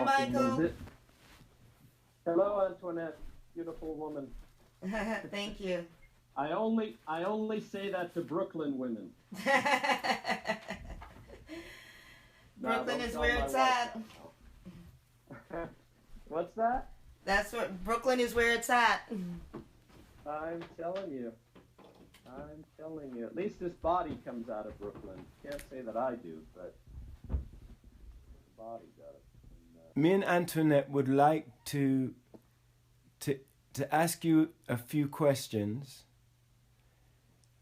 Michael. Hello, Antoinette, beautiful woman. Thank you. I only say that to Brooklyn women. No, Brooklyn don't is tell where my it's wife at. that. What's that? That's what Brooklyn is where it's at. I'm telling you. I'm telling you. At least this body comes out of Brooklyn. Can't say that I do, but the body does. Me and Antoinette would like to ask you a few questions,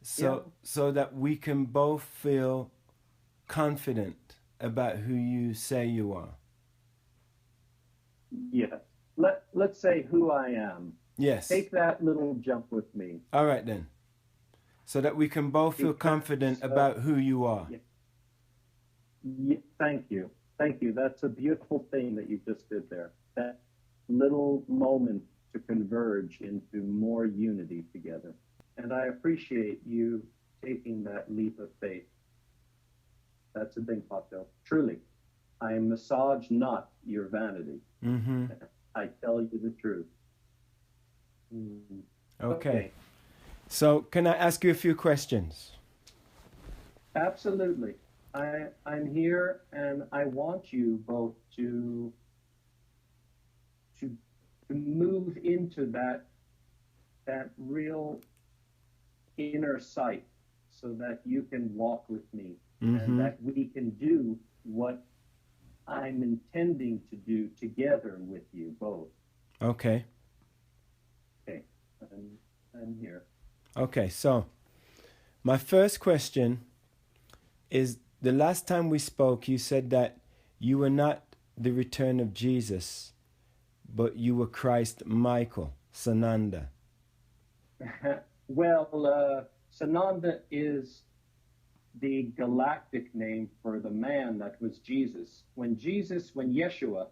so that we can both feel confident about who you say you are. Yes. Let's say who I am. Yes. Take that little jump with me. All right then. So that we can both feel confident about who you are. Thank you. Thank you. That's a beautiful thing that you just did there. That little moment to converge into more unity together. And I appreciate you taking that leap of faith. That's the thing, Pato. Truly, I massage not your vanity. Mm-hmm. I tell you the truth. Okay. So can I ask you a few questions? Absolutely. I'm here and I want you both to move into that real inner sight so that you can walk with me and that we can do what I'm intending to do together with you both. Okay. Okay. I'm here. Okay, so my first question is, the last time we spoke, you said that you were not the return of Jesus, but you were Christ Michael, Sananda. Well, Sananda is the galactic name for the man that was Jesus. When Joshua,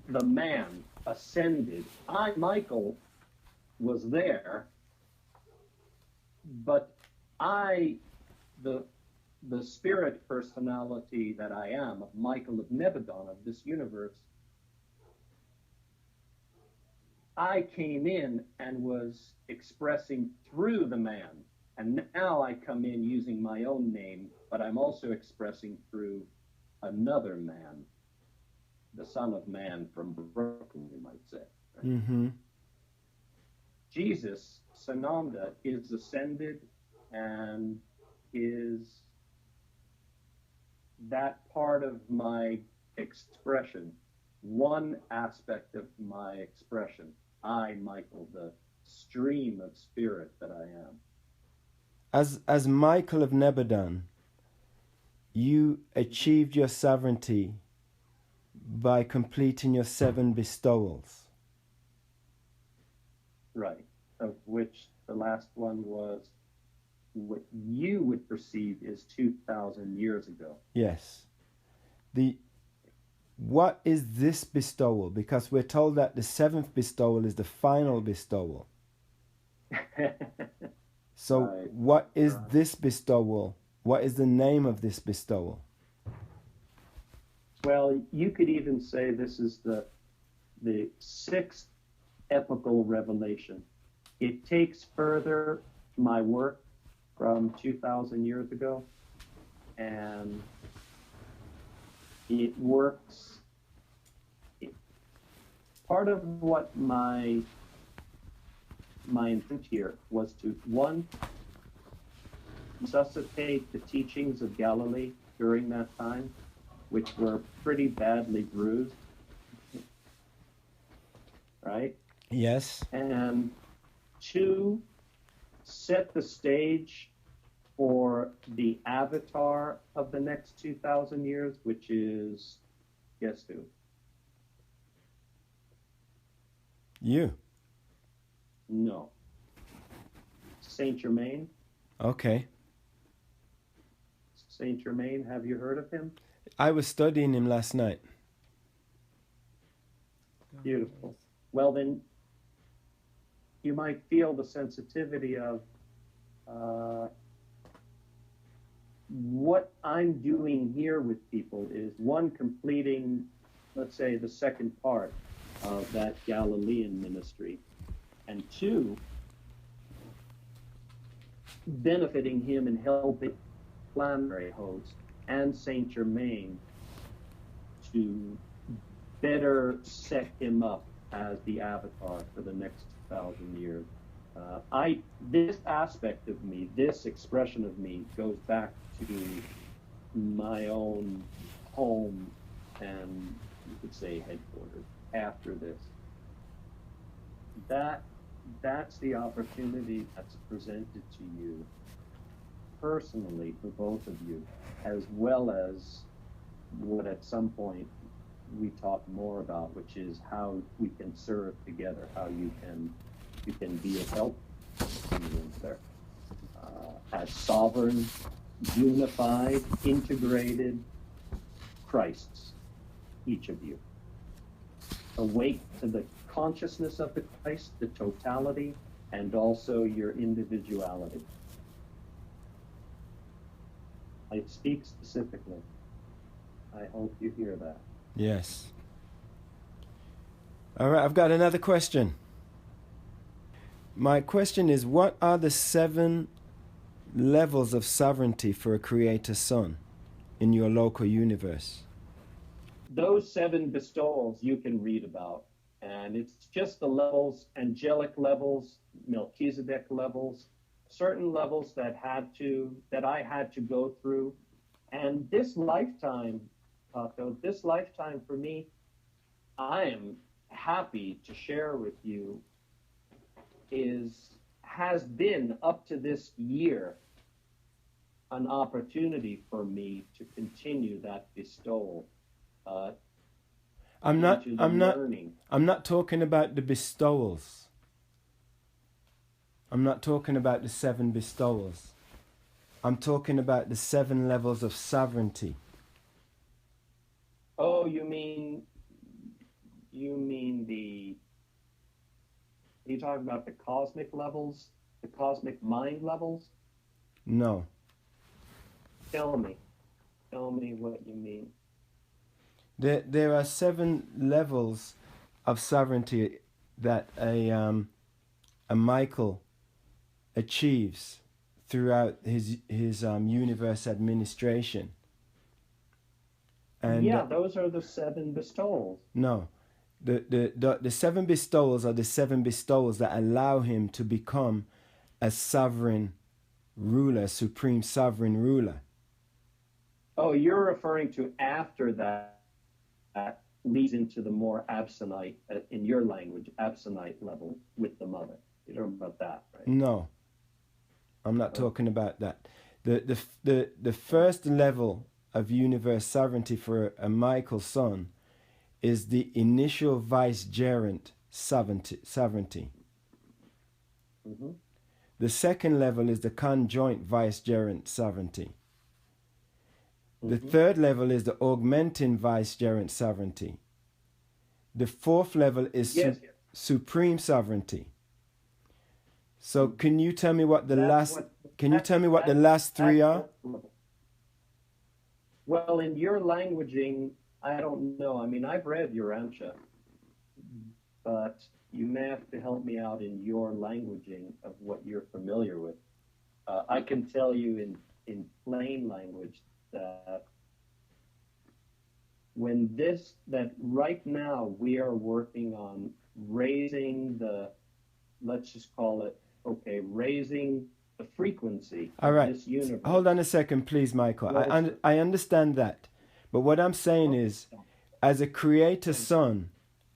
the man ascended, I, Michael, was there, but I, the spirit personality that I am, of Michael of Nebadon, of this universe, I came in and was expressing through the man. And now I come in using my own name, but I'm also expressing through another man, the Son of Man from Brooklyn, you might say. Right? Mm-hmm. Jesus, Sananda, is ascended and is that part of my expression, one aspect of my expression. I, Michael, the stream of spirit that I am. As Michael of Nebadon, you achieved your sovereignty by completing your 7 bestowals. Right, of which the last one was what you would perceive is 2,000 years ago. Yes. What is this bestowal? Because we're told that the 7th bestowal is the final bestowal. So right. What is this bestowal? What is the name of this bestowal? Well, you could even say this is the 6th epical revelation. It takes further my work from 2,000 years ago, and it works. Part of what my intent here was to, one, resuscitate the teachings of Galilee during that time, which were pretty badly bruised, right? Yes. And 2, set the stage for the avatar of the next 2,000 years, which is, guess who? You. No. Saint Germain. Okay. Saint Germain, have you heard of him? I was studying him last night. Beautiful. Well, then you might feel the sensitivity of what I'm doing here with people is, one, completing, let's say, the second part of that Galilean ministry, and two, benefiting him and helping planetary host and Saint Germain to better set him up as the avatar for the next 1,000 years. This aspect of me, this expression of me, goes back to my own home and, you could say, headquarters after this. That's the opportunity that's presented to you personally for both of you, as well as what at some point we talk more about, which is how we can serve together, how you can be a help there, as sovereign, unified, integrated Christs, each of you. Awake to the consciousness of the Christ, the totality, and also your individuality. I speak specifically. I hope you hear that. Yes. All right, I've got another question. My question is, what are the 7 levels of sovereignty for a creator son in your local universe? Those 7 bestowals you can read about, and it's just the levels, angelic levels, Melchizedek levels, certain levels that I had to go through. And this lifetime, Pato, this lifetime for me, I am happy to share with you, has been up to this year an opportunity for me to continue that bestowal. I'm not talking about the bestowals. I'm not talking about the 7 bestowals. I'm talking about the 7 levels of sovereignty. Oh, you mean are you talking about the cosmic levels, the cosmic mind levels? No. Tell me what you mean. There are 7 levels of sovereignty that a Michael achieves throughout his universe administration. And those are the 7 bestowals. No, the 7 bestowals are the 7 bestowals that allow him to become a sovereign ruler, supreme sovereign ruler. Oh, you're referring to after that leads into the more absonite, in your language, absonite level with the mother. You're talking about that, right? No, I'm not talking about that. The first level of universe sovereignty for a Michael son is the initial vicegerent sovereignty. Mm-hmm. The second level is the conjoint vicegerent sovereignty. The third level is the augmenting vicegerent sovereignty. The fourth level is supreme sovereignty. So can you tell me what the last 3 are? Well, in your languaging, I don't know. I mean, I've read Urantia, but you may have to help me out in your languaging of what you're familiar with. I can tell you in plain language that right now we are working on raising let's just call it, raising the frequency of this universe. Hold on a second, please, Michael. I understand that. But what I'm saying is, as a creator son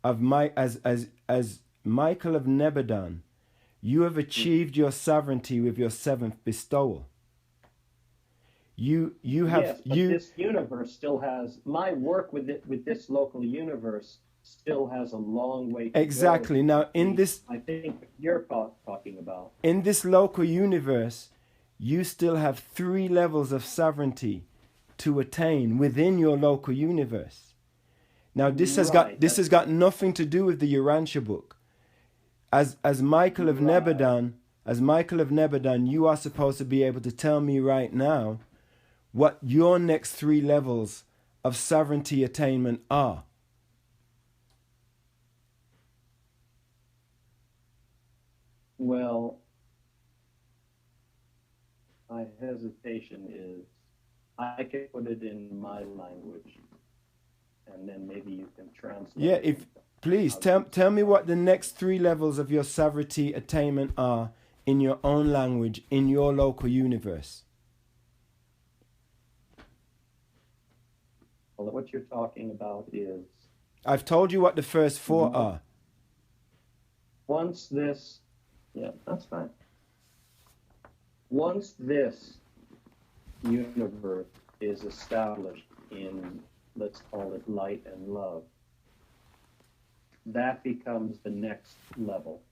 of as Michael of Nebadon, you have achieved your sovereignty with your 7th bestowal. This universe still has, my work with this local universe still has a long way to go. Exactly. Now, I think you're talking about. In this local universe, you still have 3 levels of sovereignty to attain within your local universe. Now, this has got nothing to do with the Urantia book. As Michael of Nebadon, you are supposed to be able to tell me right now what your next 3 levels of sovereignty attainment are. Well, my hesitation is I can put it in my language, and then maybe you can translate. Yeah, please tell me what the next 3 levels of your sovereignty attainment are in your own language, in your local universe. Well, what you're talking about is... I've told you what the first 4 are. Once this... Yeah, that's fine. Once this universe is established in, let's call it light and love, that becomes the next level.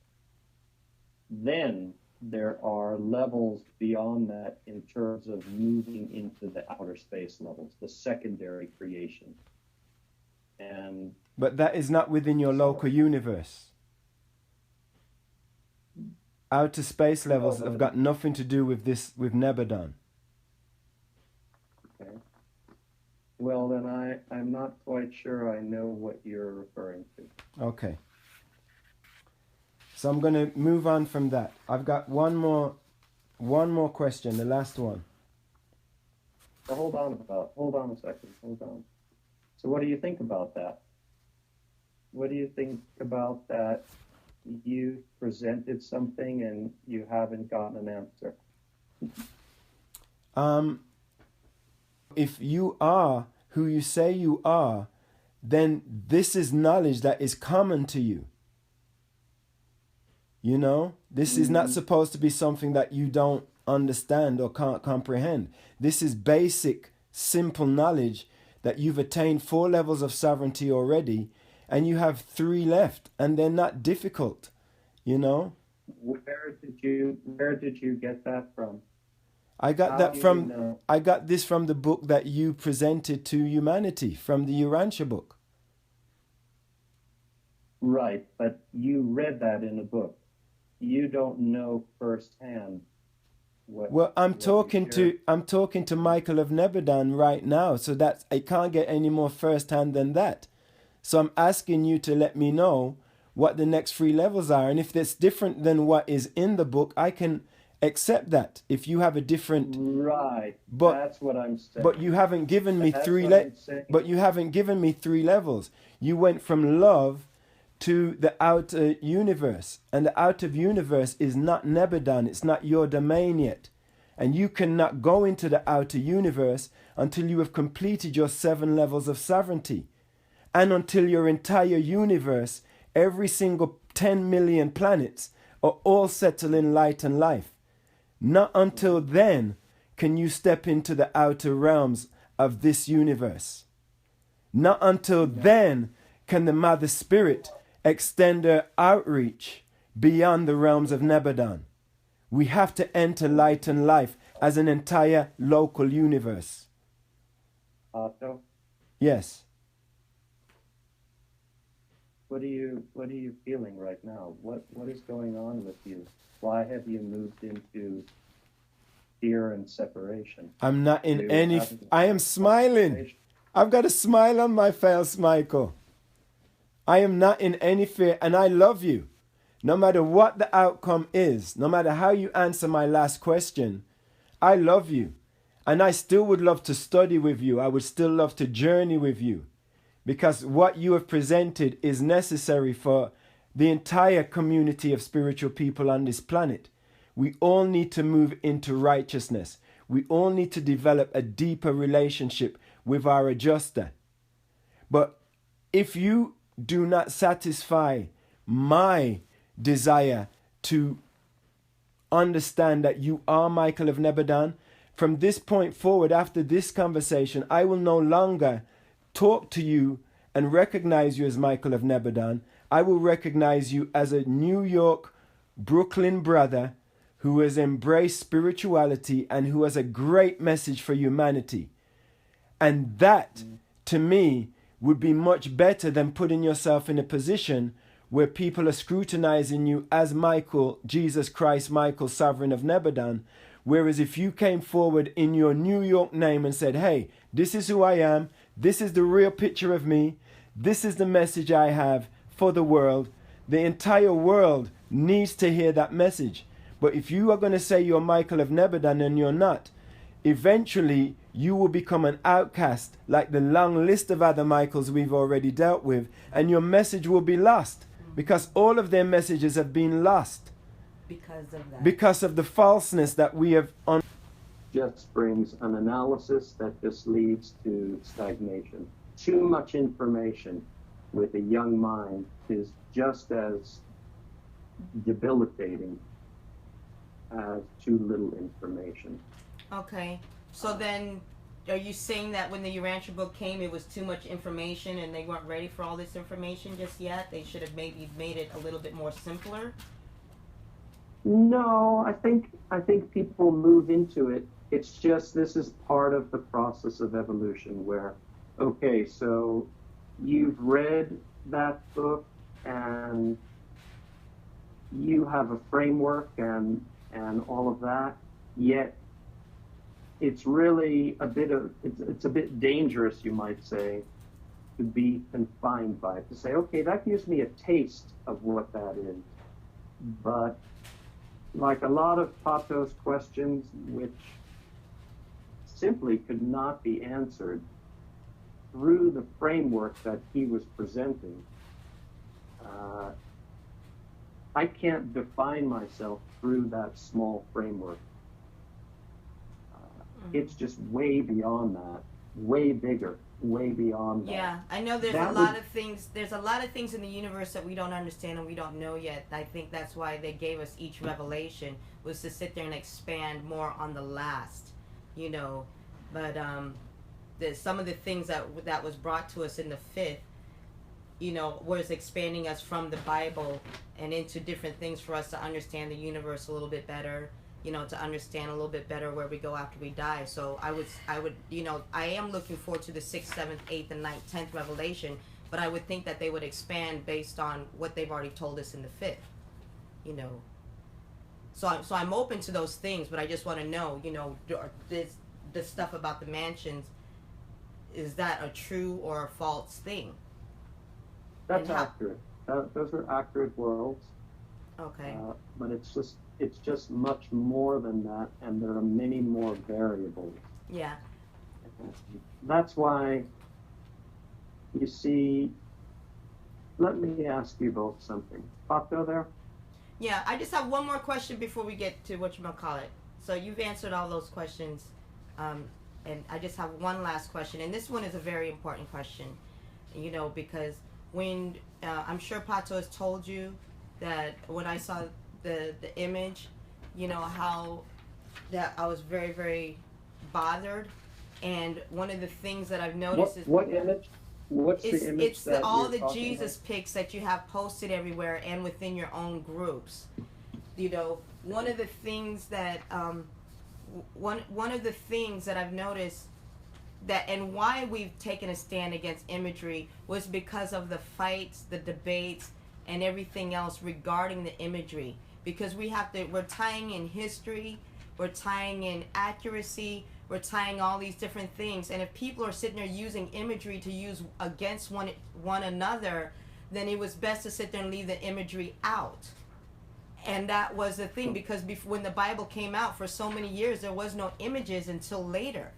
Then there are levels beyond that in terms of moving into the outer space levels, the secondary creation. But that is not within your local universe. Outer space levels have got nothing to do with this, with Nebadon. Okay. Well, then I'm not quite sure I know what you're referring to. Okay. So I'm going to move on from that. I've got one more question, the last one. Well, hold on a second. Hold on. So what do you think about that? What do you think about that? You presented something and you haven't gotten an answer. If you are who you say you are, then this is knowledge that is common to you. You know, this is not supposed to be something that you don't understand or can't comprehend. This is basic, simple knowledge that you've attained 4 levels of sovereignty already, and you have 3 left, and they're not difficult, you know. Where did you get that from? I got this from the book that you presented to humanity, from the Urantia book. Right, but you read that in a book. You don't know firsthand what. Well, I'm talking to Michael of Nebadon right now, so that I can't get any more firsthand than that. So I'm asking you to let me know what the next 3 levels are, and if it's different than what is in the book, I can accept that. If you have a different, right, but that's what I'm saying. But you haven't given me But you haven't given me 3 levels. You went from love to the outer universe, and the outer universe is not Nebadon. It's not your domain yet, and you cannot go into the outer universe until you have completed your 7 levels of sovereignty, and until your entire universe, every single 10 million planets, are all settled in light and life. Not until then can you step into the outer realms of this universe. Not until then can the Mother Spirit extend her outreach beyond the realms of Nebadon. We have to enter light and life as an entire local universe. Pato? Yes. What are you feeling right now? What is going on with you? Why have you moved into fear and separation? I'm not in any... I am smiling. I've got a smile on my face, Michael. I am not in any fear, and I love you. No matter what the outcome is, no matter how you answer my last question, I love you. And I still would love to study with you. I would still love to journey with you. Because what you have presented is necessary for the entire community of spiritual people on this planet. We all need to move into righteousness. We all need to develop a deeper relationship with our adjuster. But if you do not satisfy my desire to understand that you are Michael of Nebadon, from this point forward, after this conversation, I will no longer talk to you and recognize you as Michael of Nebadon. I will recognize you as a New York, Brooklyn brother who has embraced spirituality and who has a great message for humanity. And that, to me, would be much better than putting yourself in a position where people are scrutinizing you as Michael, Jesus Christ, Michael, Sovereign of Nebadon, Whereas if you came forward in your New York name and said, hey, this is who I am, this is the real picture of me, this is the message I have for the world, the entire world needs to hear that message. But if you are going to say you're Michael of Nebadan and you're not, eventually you will become an outcast like the long list of other Michaels we've already dealt with, and your message will be lost because all of their messages have been lost because of the falseness that we have on. Just brings an analysis that just leads to stagnation. Too much information with a young mind is just as debilitating as too little information. Okay. So then, are you saying that when the Urantia book came, it was too much information and they weren't ready for all this information just yet? They should have maybe made it a little bit more simpler? No, I think people move into it. It's just this is part of the process of evolution where, okay, so you've read that book and you have a framework and all of that, yet it's really it's a bit dangerous, you might say, to be confined by it, to say, okay, that gives me a taste of what that is. But like a lot of Pato's questions, which simply could not be answered through the framework that he was presenting, I can't define myself through that small framework. It's just way beyond that, way bigger, way beyond that. Yeah, I know there's a lot of things. There's a lot of things in the universe that we don't understand and we don't know yet. I think that's why they gave us each revelation, was to sit there and expand more on the last, you know. But some of the things that was brought to us in the fifth, you know, was expanding us from the Bible and into different things for us to understand the universe a little bit better, you know, to understand a little bit better where we go after we die. So I would, you know, I am looking forward to the 6th, 7th, 8th, and 9th, 10th revelation, but I would think that they would expand based on what they've already told us in the 5th, you know. So I'm open to those things, but I just want to know, you know, this stuff about the mansions, is that a true or a false thing? That's accurate. Those are accurate worlds. Okay. But it's just much more than that, and there are many more variables. Yeah. That's why, you see, let me ask you both something. Pato there? Yeah, I just have one more question before we get to whatchamacallit. So you've answered all those questions, and I just have one last question, and this one is a very important question, you know, because when, I'm sure Pato has told you that when I saw the image, you know, how that I was very, very bothered, and one of the things that I've noticed is... What image? What's the image? It's all the Jesus pics that you have posted everywhere and within your own groups. You know, one of the things that one of the things that I've noticed that, and why we've taken a stand against imagery, was because of the fights, the debates, and everything else regarding the imagery. Because we're tying in history, we're tying in accuracy, we're tying all these different things, and if people are sitting there using imagery to use against one another, then it was best to sit there and leave the imagery out. And that was the thing, because when the Bible came out, for so many years there was no images until later,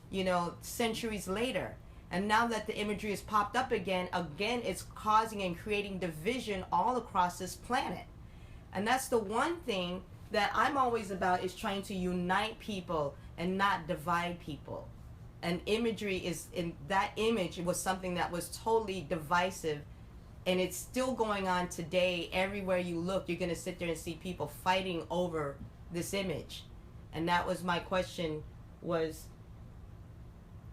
you know, centuries later. And now that the imagery has popped up again, it's causing and creating division all across this planet. And that's the one thing that I'm always about, is trying to unite people and not divide people. And imagery that image was something that was totally divisive, and it's still going on today. Everywhere you look, you're going to sit there and see people fighting over this image. And that was my question, was,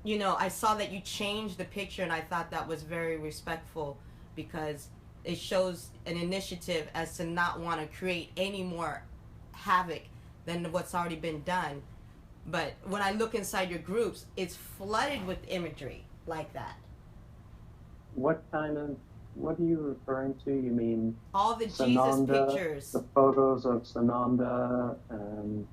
you know, I saw that you changed the picture, and I thought that was very respectful, because it shows an initiative as to not want to create any more havoc than what's already been done. But when I look inside your groups, it's flooded with imagery like that. What are you referring to? You mean all the Sananda, Jesus pictures, the photos of Sananda and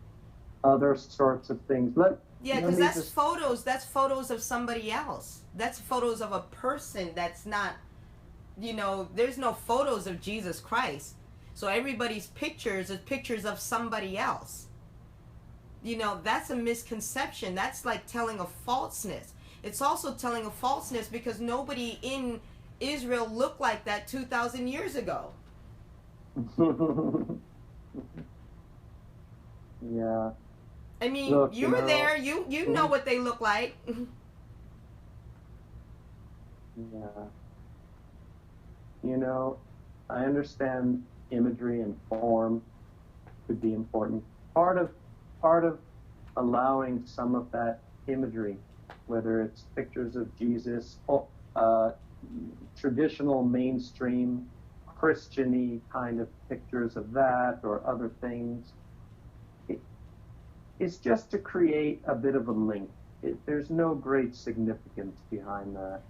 other sorts of things. Yeah, because that's photos. That's photos of somebody else. That's photos of a person. That's not, there's no photos of Jesus Christ. So everybody's pictures are pictures of somebody else. That's a misconception. That's like telling a falseness. It's also telling a falseness because nobody in Israel looked like that 2,000 years ago. Yeah. I mean, look, you were there. You know what they look like. Yeah. I understand imagery and form could be important. Part of allowing some of that imagery, whether it's pictures of Jesus, traditional mainstream Christian-y kind of pictures of that or other things, it's just to create a bit of a link. There's no great significance behind that.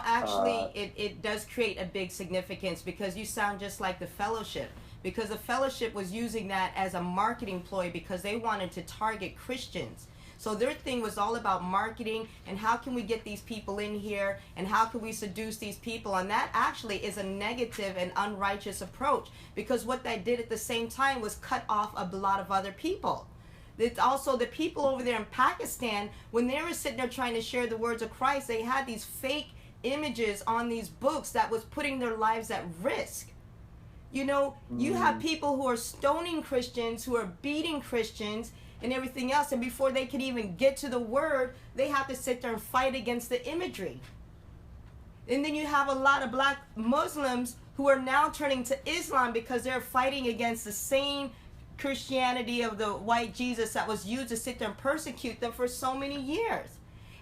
Actually, it does create a big significance because you sound just like the Fellowship. Because the Fellowship was using that as a marketing ploy because they wanted to target Christians. So their thing was all about marketing and how can we get these people in here and how can we seduce these people. And that actually is a negative and unrighteous approach because what they did at the same time was cut off a lot of other people. It's also the people over there in Pakistan, when they were sitting there trying to share the words of Christ, they had these fake images on these books that was putting their lives at risk. You have people who are stoning Christians, who are beating Christians and everything else, and before they can even get to the word, they have to sit there and fight against the imagery. And then you have a lot of black Muslims who are now turning to Islam because they're fighting against the same Christianity of the white Jesus that was used to sit there and persecute them for so many years.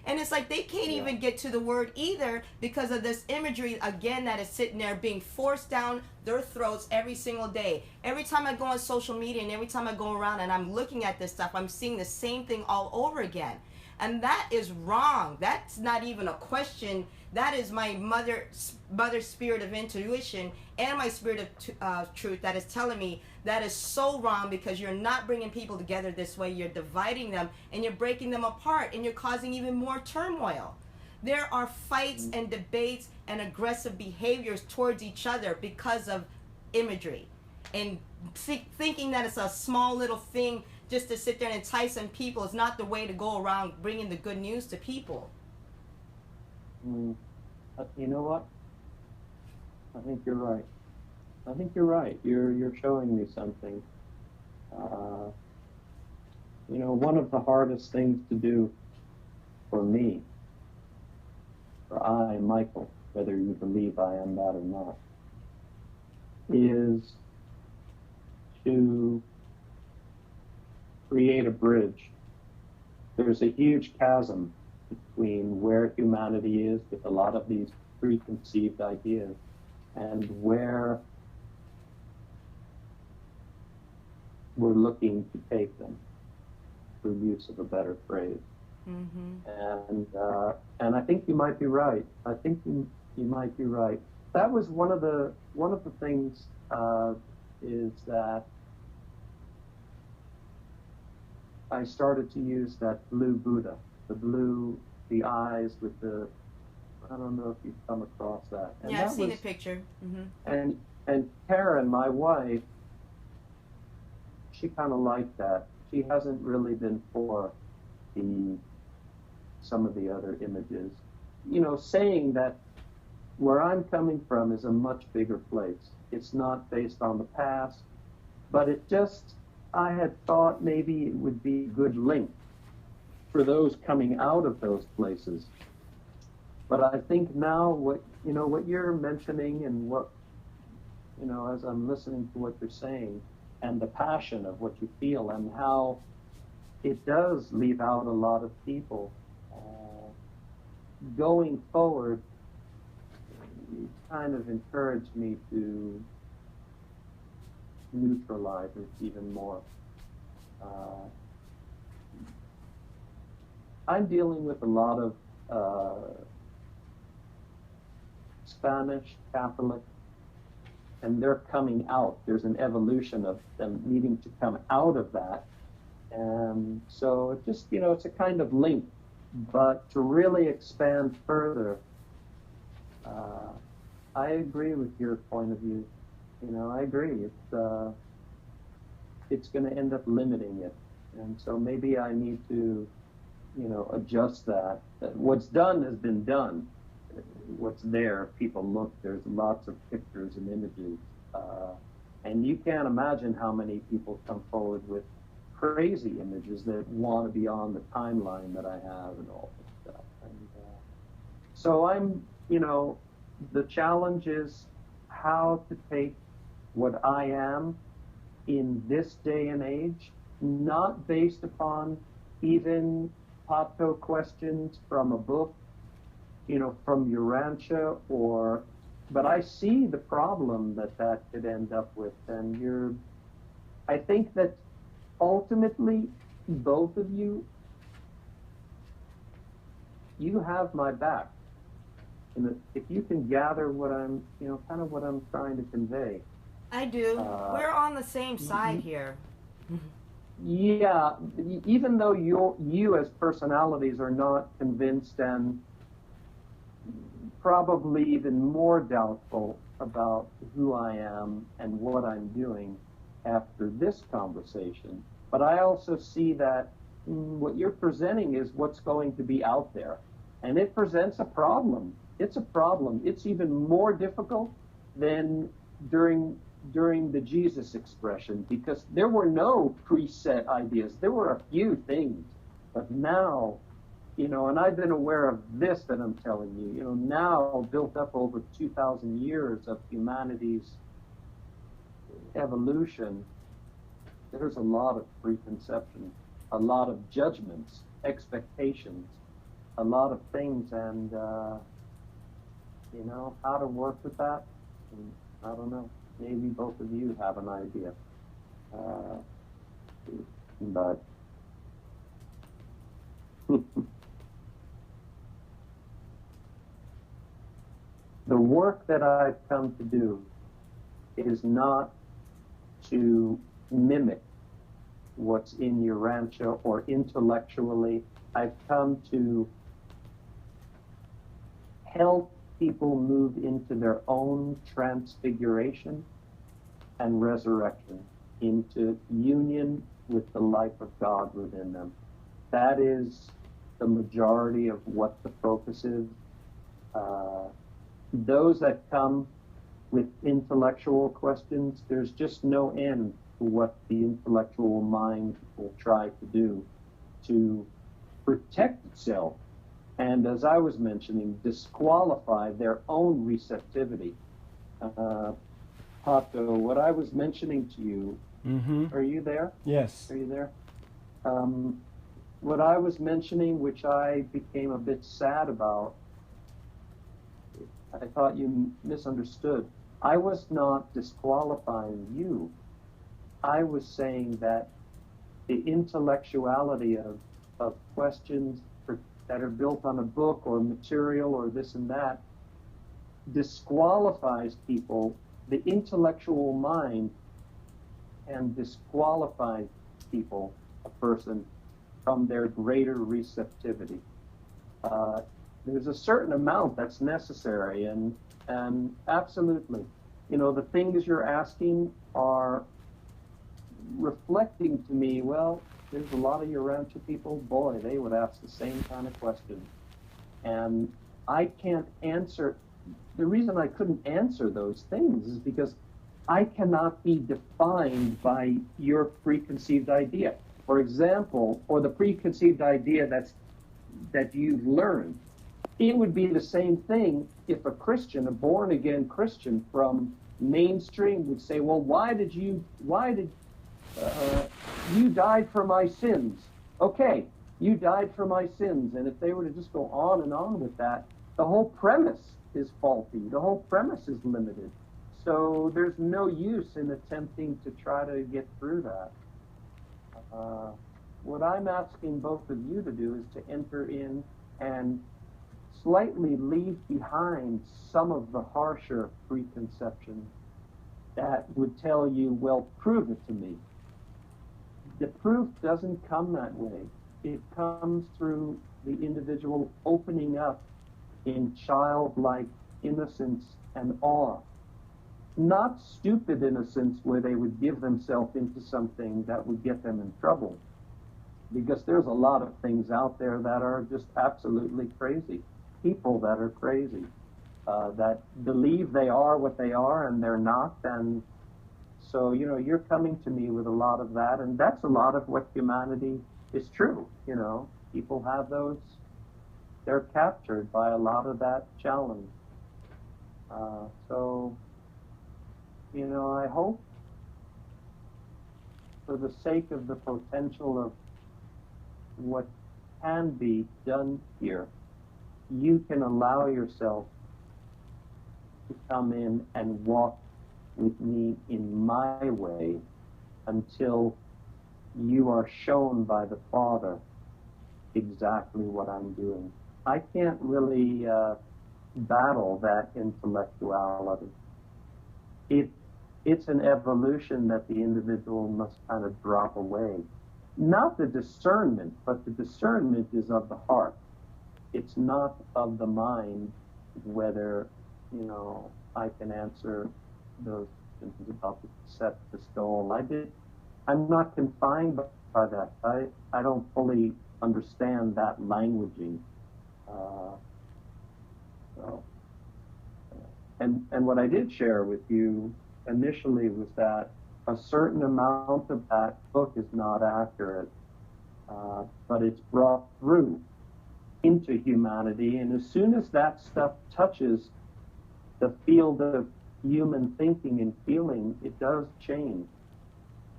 And it's like they can't even get to the word either because of this imagery, again, that is sitting there being forced down their throats every single day. Every time I go on social media and every time I go around and I'm looking at this stuff, I'm seeing the same thing all over again. And that is wrong. That's not even a question. That is my mother spirit of intuition and my spirit of truth that is telling me that is so wrong because you're not bringing people together this way. You're dividing them and you're breaking them apart and you're causing even more turmoil. There are fights and debates and aggressive behaviors towards each other because of imagery. And thinking that it's a small little thing just to sit there and entice some people is not the way to go around bringing the good news to people. You know what? I think you're right. I think you're right. You're showing me something. One of the hardest things to do for me, for I, Michael, whether you believe I am that or not, is to create a bridge. There's a huge chasm between where humanity is with a lot of these preconceived ideas and where we're looking to take them, for use of a better phrase. Mm-hmm. And I think you might be right. I think you might be right. That was one of the things is that I started to use that blue Buddha, the eyes with the, I don't know if you've come across that. And yeah, I've seen a picture. Mm-hmm. And Karen, my wife, she kind of liked that. She hasn't really been for some of the other images. Saying that where I'm coming from is a much bigger place. It's not based on the past, but I had thought maybe it would be a good link for those coming out of those places. But I think now what you're mentioning and what, as I'm listening to what you're saying and the passion of what you feel and how it does leave out a lot of people, going forward, it kind of encouraged me to neutralize it even more. I'm dealing with a lot of Spanish Catholic, and they're coming out. There's an evolution of them needing to come out of that And so it just, it's a kind of link. But to really expand further, I agree with your point of view. I agree. It's going to end up limiting it. And so maybe I need to, adjust that. What's done has been done. What's there, people look, there's lots of pictures and images. And you can't imagine how many people come forward with crazy images that want to be on the timeline that I have and all this stuff. And so I'm, the challenge is how to take what I am in this day and age, not based upon even Pato questions from a book, from Urantia, but I see the problem that could end up with. And I think that ultimately, both of you have my back. If you can gather what I'm, kind of what I'm trying to convey. I do. We're on the same side here. Yeah, even though you as personalities are not convinced and probably even more doubtful about who I am and what I'm doing after this conversation. But I also see that what you're presenting is what's going to be out there. And it presents a problem. It's a problem. It's even more difficult than during the Jesus expression, because there were no preset ideas. There were a few things. But now, and I've been aware of this that I'm telling you, now built up over 2,000 years of humanity's evolution, there's a lot of preconceptions, a lot of judgments, expectations, a lot of things, and, how to work with that, I don't know. Maybe both of you have an idea. But the work that I've come to do is not to mimic what's in Urantia or intellectually. I've come to help people move into their own transfiguration and resurrection, into union with the life of God within them. That is the majority of what the focus is. Those that come with intellectual questions, there's just no end to what the intellectual mind will try to do to protect itself, and as I was mentioning, disqualify their own receptivity. Pato, what I was mentioning to you, Are you there? Yes. Are you there? What I was mentioning, which I became a bit sad about, I thought you misunderstood. I was not disqualifying you. I was saying that the intellectuality of questions that are built on a book or material or this and that disqualifies people. The intellectual mind can disqualify people, a person, from their greater receptivity. There's a certain amount that's necessary, and absolutely, the things you're asking are reflecting to me, well, there's a lot of Urantia people, boy, they would ask the same kind of question. And I can't answer. The reason I couldn't answer those things is because I cannot be defined by your preconceived idea. For example, or the preconceived idea that you've learned. It would be the same thing if a Christian, a born-again Christian from mainstream would say, well, why did you died for my sins? Okay, you died for my sins. And if they were to just go on and on with that, the whole premise is faulty. The whole premise is limited. So there's no use in attempting to try to get through that. What I'm asking both of you to do is to enter in and slightly leave behind some of the harsher preconceptions that would tell you, well, prove it to me. the proof doesn't come that way. It comes through the individual opening up in childlike innocence and awe. Not stupid innocence where they would give themselves into something that would get them in trouble. Because there's a lot of things out there that are just absolutely crazy. People that are crazy, that believe they are what they are and they're not. And so, you're coming to me with a lot of that, and that's a lot of what humanity is true. People have those, they're captured by a lot of that challenge. So, I hope for the sake of the potential of what can be done here, you can allow yourself to come in and walk with me in my way until you are shown by the Father exactly what I'm doing. I can't really battle that intellectuality. It's an evolution that the individual must kind of drop away. Not the discernment, but the discernment is of the heart. It's not of the mind, whether, I can answer those questions about the set, the stole. I'm not confined by that. I don't fully understand that languaging. And what I did share with you initially was that a certain amount of that book is not accurate, but it's brought through into humanity. And as soon as that stuff touches the field of human thinking and feeling, it does change.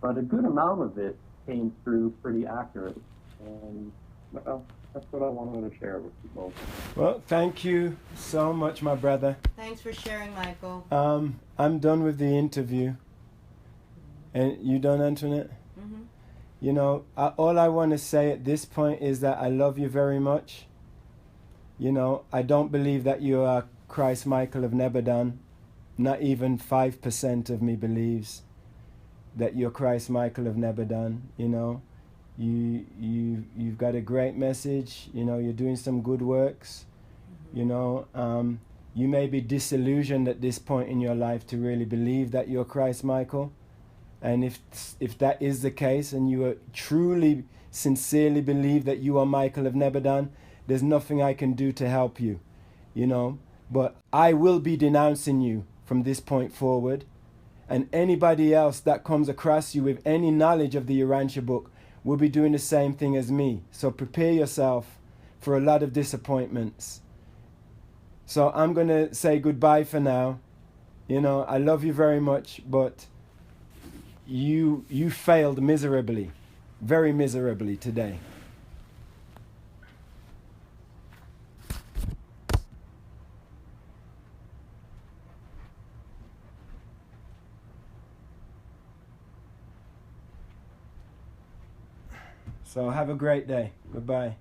But a good amount of it came through pretty accurate. And, well, that's what I wanted to share with you both. Well, thank you so much, my brother. Thanks for sharing, Michael. I'm done with the interview. And you done, Antoinette? Mm-hmm. All I want to say at this point is that I love you very much. I don't believe that you are Christ Michael of Nebadon. Not even 5% of me believes that you're Christ Michael of Nebadon. You've got a great message. You're doing some good works. Mm-hmm. You may be disillusioned at this point in your life to really believe that you're Christ Michael. And if that is the case, and you truly, sincerely believe that you are Michael of Nebadon, there's nothing I can do to help you, But I will be denouncing you from this point forward. And anybody else that comes across you with any knowledge of the Urantia book will be doing the same thing as me. So prepare yourself for a lot of disappointments. So I'm going to say goodbye for now. I love you very much, but you failed miserably, very miserably today. So have a great day. Goodbye.